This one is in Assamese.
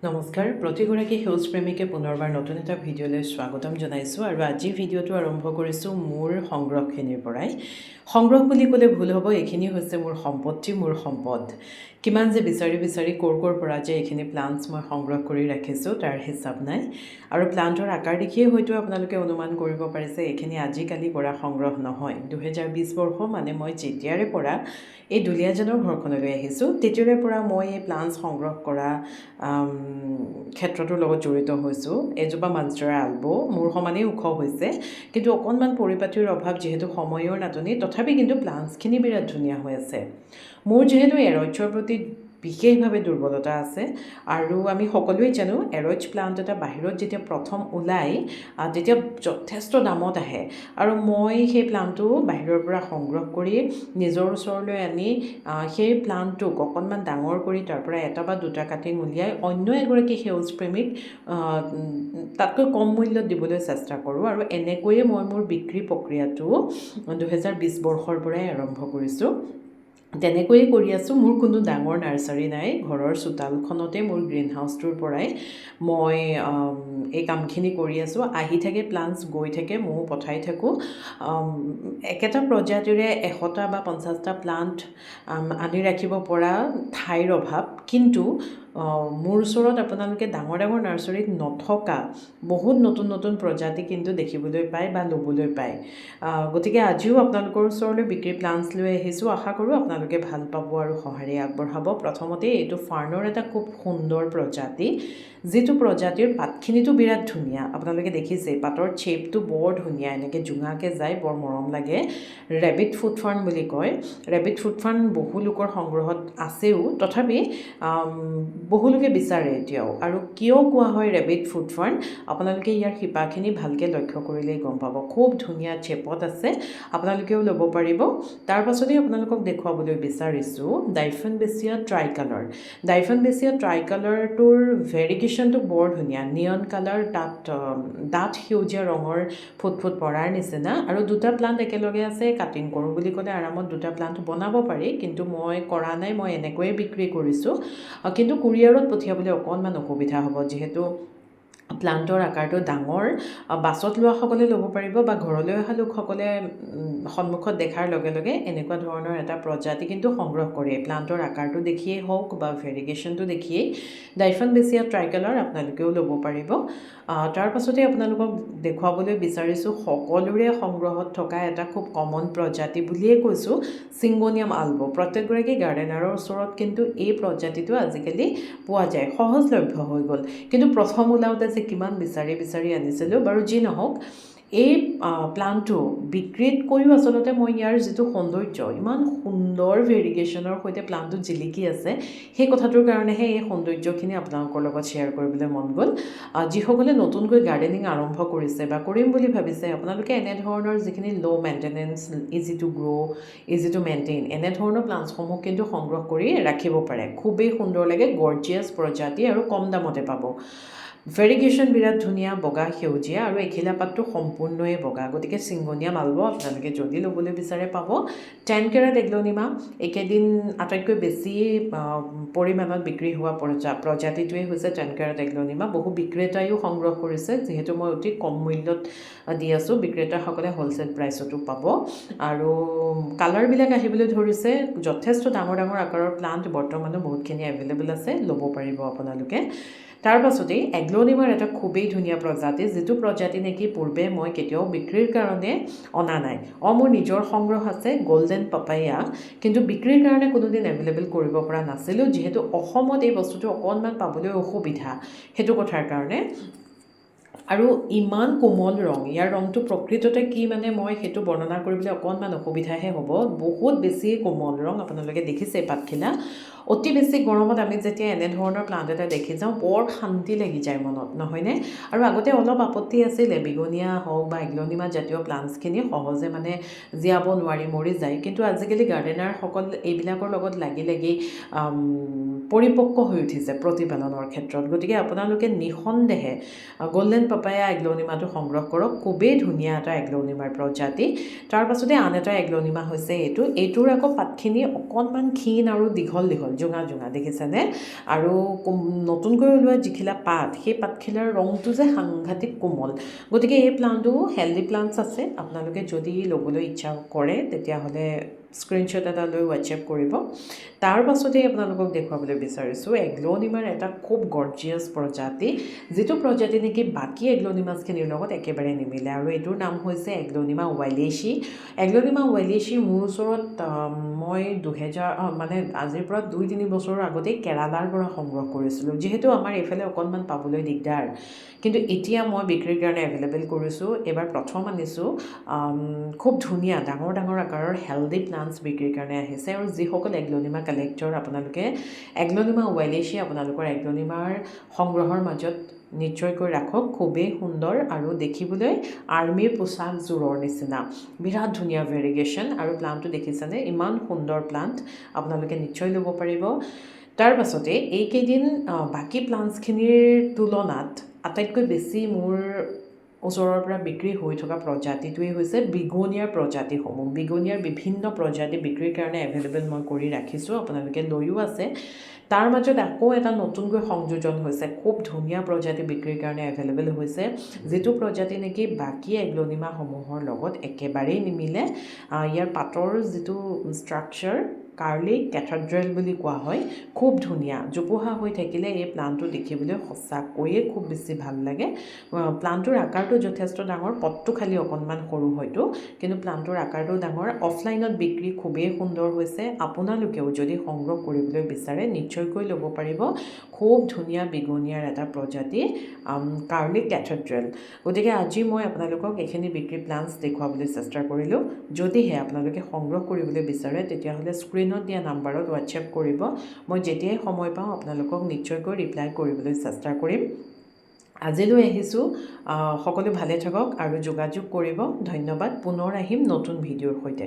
নমস্কাৰ, প্ৰতিগৰাকী সেউজ প্ৰেমীকে পুনৰবাৰ নতুন এটা ভিডিঅ'লৈ স্বাগতম জনাইছোঁ আৰু আজি ভিডিঅ'টো আৰম্ভ কৰিছোঁ মোৰ সংগ্ৰহখিনিৰ পৰাই। সংগ্ৰহ বুলি ক'লে ভুল হ'ব, এইখিনি হৈছে মোৰ সম্পত্তি, মোৰ সম্পদ। কিমান যে বিচাৰি বিচাৰি ক'ৰ পৰা যে এইখিনি প্লাণ্টছ মই সংগ্ৰহ কৰি ৰাখিছোঁ তাৰ হিচাপ নাই। আৰু প্লাণ্টৰ আকাৰ দেখিয়ে হয়তো আপোনালোকে অনুমান কৰিব পাৰিছে এইখিনি আজিকালি কৰা সংগ্ৰহ নহয়। 2020 বৰ্ষ মানে মই যেতিয়াৰে পৰা এই দুলীয়াজানৰ ঘৰখনলৈ আহিছোঁ তেতিয়াৰে পৰা মই এই প্লাণ্টছ সংগ্ৰহ কৰা ক্ষেত্ৰটোৰ লগত জড়িত হৈছোঁ। এজোপা মানষ্টাৰা আলবো মোৰ সমানেই ওখ হৈছে, কিন্তু অকণমান পৰিপাটিৰ অভাৱ যিহেতু সময়ৰ নাটনি, তথাপি কিন্তু প্লাণ্টছখিনি বিৰাট ধুনীয়া হৈ আছে। মোৰ যিহেতু এৰইচৰ প্ৰতি বিশেষভাৱে দুৰ্বলতা আছে আৰু আমি সকলোৱে জানো এৰইচ প্লাণ্ট এটা বাহিৰত যেতিয়া প্ৰথম ওলায় তেতিয়া যথেষ্ট দামত আহে আৰু মই সেই প্লাণ্টটো বাহিৰৰ পৰা সংগ্ৰহ কৰি নিজৰ ওচৰলৈ আনি সেই প্লাণ্টটোক অকণমান ডাঙৰ কৰি তাৰ পৰা এটা বা দুটা কাটিং উলিয়াই অন্য এগৰাকী সেউজ প্ৰেমীক তাতকৈ কম মূল্যত দিবলৈ চেষ্টা কৰোঁ আৰু এনেকৈয়ে মই মোৰ বিক্ৰী প্ৰক্ৰিয়াটো 2020 বৰ্ষৰ পৰাই আৰম্ভ কৰিছোঁ। তেনেকৈয়ে কৰি আছোঁ। মোৰ কোনো ডাঙৰ নাৰ্চাৰী নাই, ঘৰৰ চোতালখনতে মোৰ গ্ৰীণ হাউচটোৰ পৰাই মই এই কামখিনি কৰি আছোঁ। আহি থাকে প্লাণ্টছ, গৈ থাকে, ময়ো পঠাই থাকোঁ। একেটা প্ৰজাতিৰে 100টা বা 50টা প্লাণ্ট আনি ৰাখিব পৰা ঠাইৰ অভাৱ, কিন্তু মোৰ ওচৰত আপোনালোকে ডাঙৰ ডাঙৰ নাৰ্চাৰীত নথকা বহুত নতুন নতুন প্ৰজাতি কিন্তু দেখিবলৈ পায় বা ল'বলৈ পায়। গতিকে আজিও আপোনালোকৰ ওচৰলৈ বিক্ৰী প্লাণ্টছ লৈ আহিছোঁ। আশা কৰোঁ আপোনালোকে ভাল পাব আৰু সঁহাৰি আগবঢ়াব। প্ৰথমতে এইটো ফাৰ্ণৰ এটা খুব সুন্দৰ প্ৰজাতি, যিটো প্ৰজাতিৰ পাতখিনিতো বিৰাট ধুনীয়া। আপোনালোকে দেখিছেই পাতৰ শ্বেপটো বৰ ধুনীয়া, এনেকৈ জোঙাকৈ যায়, বৰ মৰম লাগে। ৰেবিট ফুড ফাৰ্ণ বুলি কয়। ৰেবিট ফুড ফাৰ্ণ বহু লোকৰ সংগ্ৰহত আছেও, তথাপি বহু লোকে বিচাৰে এতিয়াও। আৰু কিয় কোৱা হয় ৰেবিট ফুড ফাৰ্ণ, আপোনালোকে ইয়াৰ শিপাখিনি ভালকৈ লক্ষ্য কৰিলেই গম পাব। খুব ধুনীয়া শ্বেপত আছে, আপোনালোকেও ল'ব পাৰিব। তাৰ পাছতেই আপোনালোকক দেখুৱাবলৈ বিচাৰিছোঁ ডাইফেনবেচিয়া ট্ৰাইকালাৰ। ডাইফেনবেচিয়া ট্ৰাইকালাৰটোৰ ভেৰিগেশ্যনটো বৰ ধুনীয়া, নিয়ন কালাৰ, তাত ডাঠ সেউজীয়া ৰঙৰ ফুট পৰাৰ নিচিনা। আৰু দুটা প্লাণ্ট একেলগে আছে, কাটিং কৰোঁ বুলি ক'লে আৰামত দুটা প্লাণ্ট বনাব পাৰি, কিন্তু মই কৰা নাই, মই এনেকৈয়ে বিক্ৰী কৰিছোঁ। কিন্তু কুৰিয়াৰত পঠিয়াবলৈ অকণমান অসুবিধা হ'ব, যিহেতু প্লাণ্টৰ আকাৰটো ডাঙৰ। বাছত লোৱাসকলে ল'ব পাৰিব বা ঘৰলৈ অহা লোকসকলে সন্মুখত দেখাৰ লগে লগে এনেকুৱা ধৰণৰ এটা প্ৰজাতি কিন্তু সংগ্ৰহ কৰে, প্লাণ্টৰ আকাৰটো দেখিয়েই হওক বা ভেৰিগেশ্যনটো দেখিয়েই। ডাইফেনবেচিয়া ট্ৰাইকালাৰ আপোনালোকেও ল'ব পাৰিব। তাৰ পাছতে আপোনালোকক দেখুৱাবলৈ বিচাৰিছোঁ সকলোৰে সংগ্ৰহত থকা এটা খুব কমন প্ৰজাতি বুলিয়েই কৈছোঁ, চিংগনিয়াম আলবো। প্ৰত্যেকগৰাকী গাৰ্ডেনাৰৰ ওচৰত কিন্তু এই প্ৰজাতিটো আজিকালি পোৱা যায়, সহজলভ্য হৈ গ'ল। কিন্তু প্ৰথম ওলাওঁতে যে কিমান বিচাৰি আনিছিলোঁ। বাৰু যি নহওক, এই প্লাণ্টটো বিক্ৰীতকৈও আচলতে মই ইয়াৰ যিটো সৌন্দৰ্য, ইমান সুন্দৰ ভেৰিগেশ্যনৰ সৈতে প্লাণ্টটো জিলিকি আছে, সেই কথাটোৰ কাৰণেহে এই সৌন্দৰ্যখিনি আপোনালোকৰ লগত শ্বেয়াৰ কৰিবলৈ মন গ'ল। যিসকলে নতুনকৈ গাৰ্ডেনিং আৰম্ভ কৰিছে বা কৰিম বুলি ভাবিছে, আপোনালোকে এনেধৰণৰ যিখিনি ল' maintenance, easy to grow', easy to maintain, এনেধৰণৰ প্লাণ্টছসমূহ কিন্তু সংগ্ৰহ কৰি ৰাখিব পাৰে। খুবেই সুন্দৰ লাগে, গৰ্জিয়াছ প্ৰজাতি আৰু কম দামতে পাব। ভেৰিগেশ্যন বিৰাট ধুনীয়া, বগা সেউজীয়া আৰু এখিলা পাতটো সম্পূৰ্ণই বগা। গতিকে চিংগনিয়াম আলবো আপোনালোকে যদি ল'বলৈ বিচাৰে পাব। 10 কেৰেট এগ্লনিমা এইকেইদিন আটাইতকৈ বেছি পৰিমাণত বিক্ৰী হোৱা প্ৰজাতিটোৱেই হৈছে 10 কেৰেট এগ্লনিমা। বহু বিক্ৰেতায়ো সংগ্ৰহ কৰিছে, যিহেতু মই অতি কম মূল্যত দি আছোঁ, বিক্ৰেতাসকলে হ'লচেল প্ৰাইচতো পাব। আৰু কালাৰবিলাক আহিবলৈ ধৰিছে, যথেষ্ট ডাঙৰ ডাঙৰ আকাৰৰ প্লাণ্ট বৰ্তমানো বহুতখিনি এভেইলেবল আছে, ল'ব পাৰিব আপোনালোকে। তাৰ পাছতেই এগ্লনিমাৰ এটা খুবেই ধুনীয়া প্ৰজাতি, যিটো প্ৰজাতি নেকি পূৰ্বে মই কেতিয়াও বিক্ৰীৰ কাৰণে অনা নাই। মোৰ নিজৰ সংগ্ৰহ আছে, গল্ডেন পাপায়া, কিন্তু বিক্ৰীৰ কাৰণে কোনোদিন এভেইলেবল কৰিব পৰা নাছিলোঁ, যিহেতু অসমত এই বস্তুটো অকণমান পাবলৈ অসুবিধা, সেইটো কথাৰ কাৰণে। আৰু ইমান কোমল ৰং, ইয়াৰ ৰংটো প্ৰকৃততে কি মানে মই সেইটো বৰ্ণনা কৰিবলৈ অকণমান অসুবিধাহে হ'ব। বহুত বেছি কোমল ৰং, আপোনালোকে দেখিছে পাতখিলা। অতি বেছি গৰমত আমি যেতিয়া এনেধৰণৰ প্লাণ্ট এটা দেখি যাওঁ, বৰ শান্তি লাগি যায় মনত, নহয়নে? আৰু আগতে অলপ আপত্তি আছিলে, বিগনিয়া হওক বা এগ্লনিমা জাতীয় প্লাণ্টছখিনি সহজে মানে জীয়াব নোৱাৰি, মৰি যায়। কিন্তু আজিকালি গাৰ্ডেনাৰসকল এইবিলাকৰ লগত লাগি পৰিপক্ক হৈ উঠিছে প্ৰতিপালনৰ ক্ষেত্ৰত। গতিকে আপোনালোকে নিঃসন্দেহে গল্ডেন পাপায়া এগ্লনিমাটো সংগ্ৰহ কৰক। খুবেই ধুনীয়া এটা এগ্লনিমাৰ প্ৰজাতি। তাৰ পাছতে আন এটা এগ্লনিমা হৈছে এইটোৰ আকৌ পাতখিনি অকণমান ক্ষীণ আৰু দীঘল দীঘল জোঙা জোঙা দেখিছেনে? আৰু নতুনকৈ ওলোৱা যিখিলা পাত, সেই পাতখিলাৰ ৰংটো যে সাংঘাতিক কোমল। গতিকে এই প্লাণ্টটো হেল্ডি প্লাণ্টছ আছে। আপোনালোকে যদি ল'বলৈ ইচ্ছা কৰে তেতিয়াহ'লে স্ক্ৰীনশ্বট এটা লৈ হোৱাটছএপ কৰিব। তাৰ পাছতেই আপোনালোকক দেখুৱাবলৈ বিচাৰিছোঁ এগ্লনিমাৰ এটা খুব গৰ্জিয়াছ প্ৰজাতি, যিটো প্ৰজাতি নেকি বাকী এগ্লনিমাছখিনিৰ লগত একেবাৰে নিমিলে, আৰু এইটোৰ নাম হৈছে এগ্লনিমা ৱাইলেচি। এগ্লনিমা ৱাইলেচি মোৰ ওচৰত মই আজিৰ পৰা 2-3 বছৰৰ আগতেই কেৰালাৰ পৰা সংগ্ৰহ কৰিছিলোঁ, যিহেতু আমাৰ এইফালে অকণমান পাবলৈ দিগদাৰ। কিন্তু এতিয়া মই বিক্ৰীৰ কাৰণে এভেইলেবল কৰিছোঁ। এইবাৰ প্ৰথম আনিছোঁ। খুব ধুনীয়া ডাঙৰ ডাঙৰ আকাৰৰ হেল্ডি প্লাণ্টছ বিক্ৰীৰ কাৰণে আহিছে। আৰু যিসকল এগ্লনিমা কালেক্টৰ আপোনালোকে এগ্লনিমা ৱাইলেচি আপোনালোকৰ এগ্লনিমাৰ সংগ্ৰহৰ মাজত নিশ্চয়কৈ ৰাখক। খুবেই সুন্দৰ আৰু দেখিবলৈ আৰ্মিৰ পোচাকযোৰৰ নিচিনা। বিৰাট ধুনীয়া ভেৰিগেশ্যন, আৰু প্লাণ্টটো দেখিছেনে? ইমান সুন্দৰ প্লাণ্ট, আপোনালোকে নিশ্চয় ল'ব পাৰিব। তাৰ পাছতে এইকেইদিন বাকী প্লাণ্টছখিনিৰ তুলনাত আটাইতকৈ বেছি মোৰ ওচৰৰ পৰা বিক্ৰী হৈ থকা প্ৰজাতিটোৱেই হৈছে বিগনিয়াৰ প্ৰজাতিসমূহ। বিগনিয়াৰ বিভিন্ন প্ৰজাতি বিক্ৰীৰ কাৰণে এভেইলেবল মই কৰি ৰাখিছোঁ, আপোনালোকে লৈও আছে। তাৰ মাজত আকৌ এটা নতুনকৈ সংযোজন হৈছে, খুব ধুনীয়া প্ৰজাতি বিক্ৰীৰ কাৰণে এভেইলেবল হৈছে, যিটো প্ৰজাতি নেকি বাকী এগ্লনিমাসমূহৰ লগত একেবাৰেই নিমিলে। ইয়াৰ পাতৰ যিটো ষ্ট্ৰাকচাৰ কাৰ্লি কেথাড্ৰেল বুলি কোৱা হয়, খুব ধুনীয়া। জোপোহা হৈ থাকিলে এই প্লাণ্টটো দেখিবলৈ সঁচাকৈয়ে খুব বেছি ভাল লাগে। প্লাণ্টটোৰ আকাৰটো যথেষ্ট ডাঙৰ, পটটো খালি অকণমান সৰু হয়তো, কিন্তু প্লাণ্টটোৰ আকাৰটো ডাঙৰ। অফলাইনত বিক্ৰী খুবেই সুন্দৰ হৈছে। আপোনালোকেও যদি সংগ্ৰহ কৰিবলৈ বিচাৰে নিশ্চয়কৈ ল'ব পাৰিব। খুব ধুনীয়া বিগনিয়াৰ এটা প্ৰজাতি কাৰ্লি কেথাড্ৰেল। গতিকে আজি মই আপোনালোকক এইখিনি বিক্ৰী প্লাণ্টছ দেখুৱাবলৈ চেষ্টা কৰিলোঁ। যদিহে আপোনালোকে সংগ্ৰহ কৰিবলৈ বিচাৰে তেতিয়াহ'লে স্ক্ৰীনত দিয়া নাম্বাৰত হোৱাটছএপ কৰিব। মই যেতিয়াই সময় পাওঁ আপোনালোকক নিশ্চয়কৈ ৰিপ্লাই কৰিবলৈ চেষ্টা কৰিম। আজিলৈ আহিছোঁ। সকলো ভালে থাকক আৰু যোগাযোগ কৰিব। ধন্যবাদ। পুনৰ আহিম নতুন ভিডিঅ'ৰ সৈতে।